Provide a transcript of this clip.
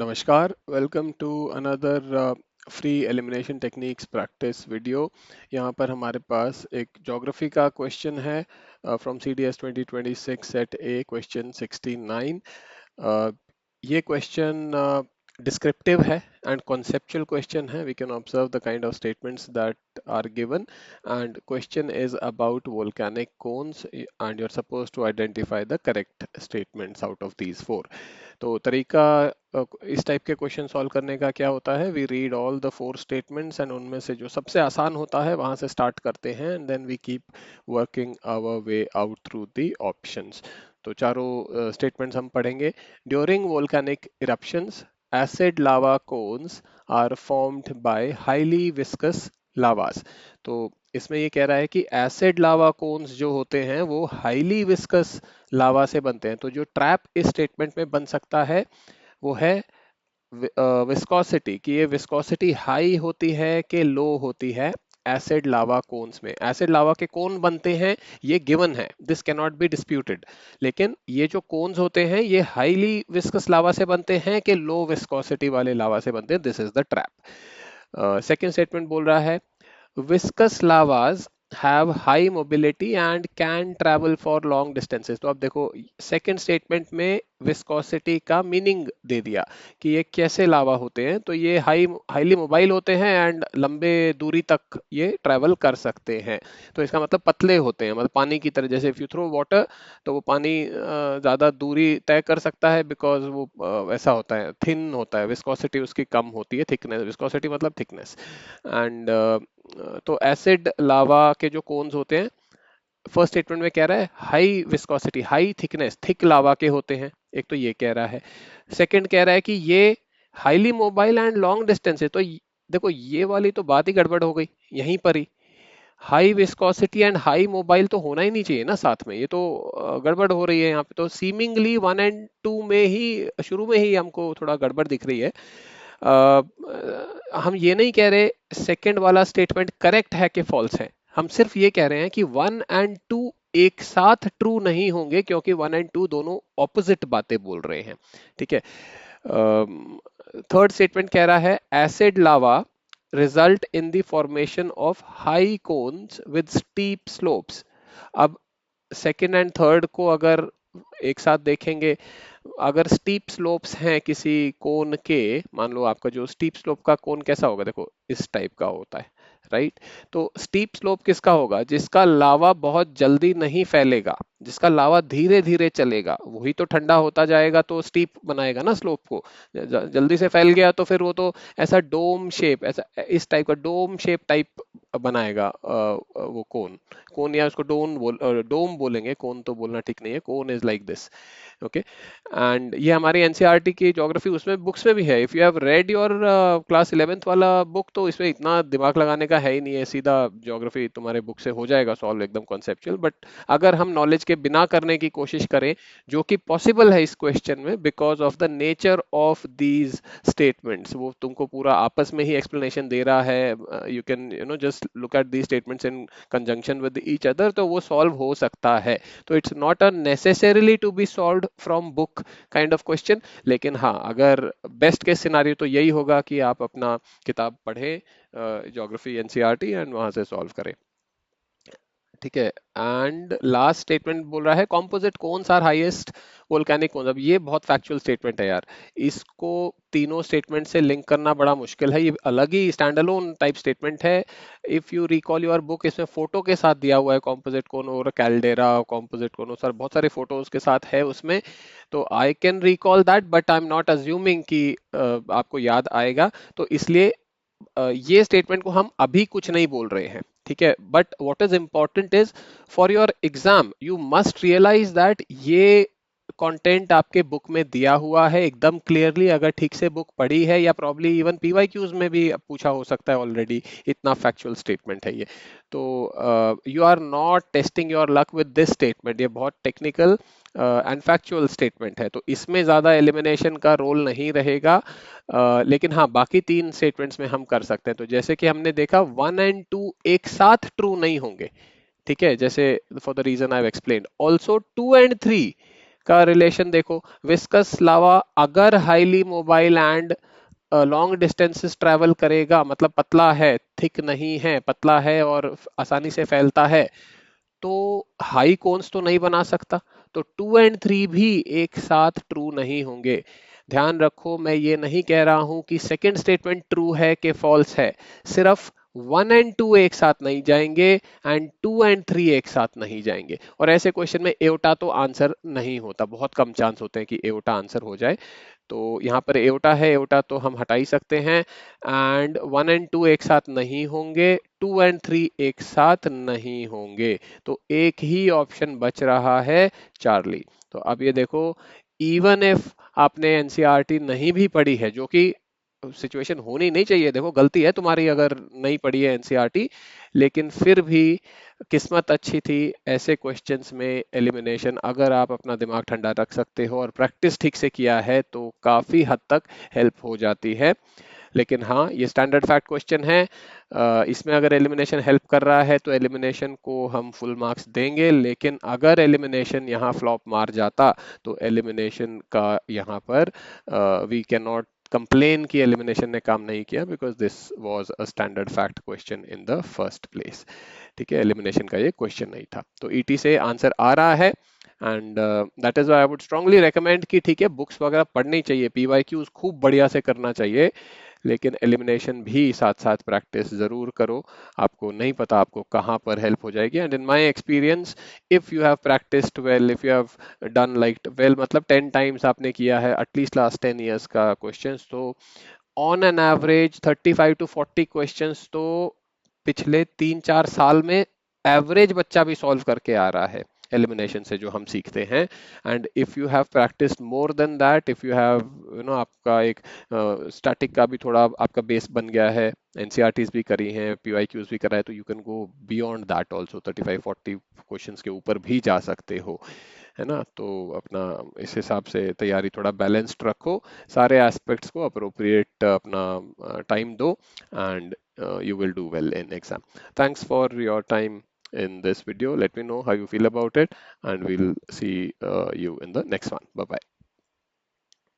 नमस्कार, welcome to another free elimination techniques practice video. यहाँ पर हमारे पास एक ज्योग्राफी का क्वेश्चन है from CDS 2026 set A question 69। ये क्वेश्चन डिस्क्रिप्टिव है एंड कॉन्सेप्चुअल क्वेश्चन है। We can observe the kind of statements that are given and question is about volcanic cones and you are suppose to identify the correct statements out of these four. तो तरीका इस type के question solve करने का क्या होता है, we read all the four statements and उनमें से जो सबसे आसान होता है वहां से स्टार्ट करते हैं and then we keep working our way out through the options. तो चारों स्टेटमेंट्स हम पढ़ेंगे। During volcanic eruptions acid lava cones are formed by highly viscous lavas. तो इसमें ये कह रहा है कि एसिड लावा कोन्स जो होते हैं वो हाईली विस्कस लावा से बनते हैं। तो जो ट्रैप इस स्टेटमेंट में बन सकता है वो है विस्कोसिटी, कि ये विस्कोसिटी हाई होती है कि लो होती है एसिड लावा कोन्स में। एसिड लावा के कोन बनते हैं ये गिवन है, this can not be disputed. लेकिन ये जो कोन्स होते हैं ये हाईली विस्कस लावा से बनते हैं कि लो विस्कोसिटी वाले लावा से बनते हैं, this is the trap. Second statement बोल रहा है viscous lavas have high mobility and can travel for long distances। तो अब देखो सेकंड स्टेटमेंट में विस्कोसिटी का मीनिंग दे दिया कि ये कैसे लावा होते हैं। तो ये हाईली मोबाइल होते हैं एंड लंबे दूरी तक ये ट्रैवल कर सकते हैं। तो इसका मतलब पतले होते हैं, मतलब पानी की तरह। जैसे इफ यू थ्रो वाटर तो वो पानी ज़्यादा दूरी तय कर सकता है बिकॉज वो वैसा होता है, थिन होता है, विस्कोसिटी उसकी कम होती है, थिकनेस, विस्कोसिटी मतलब थिकनेस। एंड तो एसिड लावा के जो कोन्स होते हैं, फर्स्ट स्टेटमेंट में कह रहा है high viscosity, high thickness, thick lava के होते हैं, एक तो ये कह रहा है। सेकंड कह रहा है कि ये highly mobile and long distance है। तो देखो ये वाली तो बात ही गड़बड़ हो गई यहीं पर ही। High viscosity and high mobile तो होना ही नहीं चाहिए ना साथ में, ये तो गड़बड़ हो रही है यहाँ पे। तो सीमिंगली 1 और 2 में ही, शुरू में ही हमको थोड़ा गड़बड़ दिख रही है। हम ये नहीं कह रहे सेकंड वाला स्टेटमेंट करेक्ट है कि फॉल्स है, हम सिर्फ ये कह रहे हैं कि 1 और 2 एक साथ ट्रू नहीं होंगे क्योंकि 1 और 2 दोनों ऑपोजिट बातें बोल रहे हैं। ठीक है। थर्ड स्टेटमेंट कह रहा है acid lava result in the formation of high cones with steep slopes. अब सेकंड एंड थर्ड को अगर एक साथ देखेंगे, अगर स्टीप स्लोप्स हैं किसी कोन के, मान लो आपका जो स्टीप स्लोप का कोन कैसा होगा, देखो इस टाइप का होता है, राइट। तो स्टीप स्लोप किसका होगा? जिसका लावा बहुत जल्दी नहीं फैलेगा, जिसका लावा धीरे धीरे चलेगा, वही तो ठंडा होता जाएगा तो स्टीप बनाएगा ना स्लोप को। जल्दी से फैल गया तो फिर वो तो ऐसा डोम शेप, ऐसा इस टाइप का डोम शेप टाइप बनाएगा वो कोन। कोन या उसको डोम बोलेंगे, कोन तो बोलना ठीक नहीं है, cone is like this. Okay. And ये हमारी एनसीईआरटी की ज्योग्राफी उसमें बुक्स में भी है। If you have read your class 11th वाला बुक तो इसमें इतना दिमाग लगाने का है ही नहीं है, सीधा ज्योग्राफी तुम्हारे बुक से हो जाएगा सॉल्व, एकदम कॉन्सेप्चुअल। बट अगर हम नॉलेज के बिना करने की कोशिश करें, जो कि पॉसिबल है इस क्वेश्चन में because of the nature of these statements, वो तुमको पूरा आपस में ही एक्सप्लेनेशन दे रहा है, you can just look at these statements in conjunction with each other, तो वो सॉल्व हो सकता है। तो it's not a necessarily to be solved from book kind of question. लेकिन हाँ, अगर बेस्ट केस सिनारियो तो यही होगा कि आप अपना किताब पढ़ें, ज्योग्राफी एनसीईआरटी, एंड वहां से सॉल्व करें। ठीक है। एंड लास्ट स्टेटमेंट बोल रहा है composite cones are highest volcanic cones. अब ये बहुत फैक्चुअल स्टेटमेंट है यार, इसको तीनों स्टेटमेंट से लिंक करना बड़ा मुश्किल है, ये अलग ही स्टैंड अलोन टाइप स्टेटमेंट है। If you recall your book, इसमें फोटो के साथ दिया हुआ है कॉम्पोजिट कोन और कैल्डेरा कॉम्पोजिट कोन, सर बहुत सारे फोटोज के साथ है उसमें। तो I can recall that but I am not assuming कि आपको याद आएगा, तो इसलिए ये स्टेटमेंट को हम अभी कुछ नहीं बोल रहे हैं। ठीक है। But what is important is for your exam you must realize that ये कंटेंट आपके बुक में दिया हुआ है एकदम क्लियरली, अगर ठीक से बुक पढ़ी है, या प्रॉब्ली इवन पीवाईक्यूज में भी पूछा हो सकता है ऑलरेडी, इतना फैक्चुअल स्टेटमेंट है ये। तो you are not testing your luck with this statement, ये बहुत टेक्निकल एंड फैक्चुअल स्टेटमेंट है, तो इसमें ज्यादा एलिमिनेशन का रोल नहीं रहेगा। लेकिन हाँ, बाकी तीन स्टेटमेंट्स में हम कर सकते हैं। तो जैसे कि हमने देखा 1 और 2 एक साथ ट्रू नहीं होंगे, ठीक है, जैसे for the reason I explain. Also 2 और 3 का रिलेशन देखो, विस्कस लावा अगर highly mobile and long distances travel करेगा, मतलब पतला है, थिक नहीं है, पतला है और आसानी से फैलता है, तो हाई कोन्स तो नहीं बना सकता। तो 2 और 3 भी एक साथ ट्रू नहीं होंगे। ध्यान रखो, मैं ये नहीं कह रहा हूं कि सेकंड स्टेटमेंट ट्रू है कि फॉल्स है, सिर्फ 1 और 2 एक साथ नहीं जाएंगे एंड 2 और 3 एक साथ नहीं जाएंगे। और ऐसे क्वेश्चन में एओटा तो आंसर नहीं होता, बहुत कम चांस होते हैं कि एओटा आंसर हो जाए। तो यहाँ पर एओटा है, एओटा तो हम हटा ही सकते हैं। एंड 1 और 2 एक साथ नहीं होंगे, 2 और 3 एक साथ नहीं होंगे। तो एक ही ऑप्शन बच रहा है, चार्ली। तो अब ये देखो, इवन इफ आपने एनसीईआरटी नहीं भी पढ़ी है, जो कि सिचुएशन होनी नहीं चाहिए, देखो गलती है तुम्हारी अगर नहीं पढ़ी है एनसीईआरटी, लेकिन फिर भी किस्मत अच्छी थी, ऐसे क्वेश्चंस में एलिमिनेशन अगर आप अपना दिमाग ठंडा रख सकते हो और प्रैक्टिस ठीक से किया है तो काफी हद तक हेल्प हो जाती है। लेकिन हाँ, ये स्टैंडर्ड फैक्ट क्वेश्चन है, इसमें अगर एलिमिनेशन हेल्प कर रहा है तो एलिमिनेशन को हम फुल मार्क्स देंगे, लेकिन अगर एलिमिनेशन यहाँ फ्लॉप मार जाता तो एलिमिनेशन का यहाँ पर वी कैन नॉट कंप्लेन कि एलिमिनेशन ने काम नहीं किया, because this was a standard fact question in the first place. ठीक है, एलिमिनेशन का ये क्वेश्चन नहीं था, तो ईटी से आंसर आ रहा है। And that is I would strongly recommend कि ठीक है, बुक्स वगैरह पढ़नी चाहिए, पीवाईक्यूज खूब बढ़िया से करना चाहिए, लेकिन एलिमिनेशन भी साथ साथ प्रैक्टिस जरूर करो। आपको नहीं पता आपको कहाँ पर हेल्प हो जाएगी। And in my experience, if you have practised well, if you have done like well, मतलब 10 टाइम्स आपने किया है एटलीस्ट लास्ट 10 ईयर्स का क्वेश्चंस, तो on an average 35 to 40 questions तो पिछले 3-4 साल में एवरेज बच्चा भी सॉल्व करके आ रहा है एलिमिनेशन से, जो हम सीखते हैं। And if you have practice more than that, if you have आपका एक स्टैटिक का भी थोड़ा आपका बेस बन गया है, एनसीईआरटीज भी करी हैं, पीवाईक्यूज भी करा है, तो you can go beyond that also, 35-40 questions के ऊपर भी जा सकते हो, है ना। तो अपना इस हिसाब से तैयारी थोड़ा बैलेंस्ड रखो, सारे एस्पेक्ट्स को अप्रोप्रिएट अपना टाइम दो, and you will do well in exam. Thanks for your time in this video. Let me know how you feel about it, and we'll see you in the next one. Bye bye.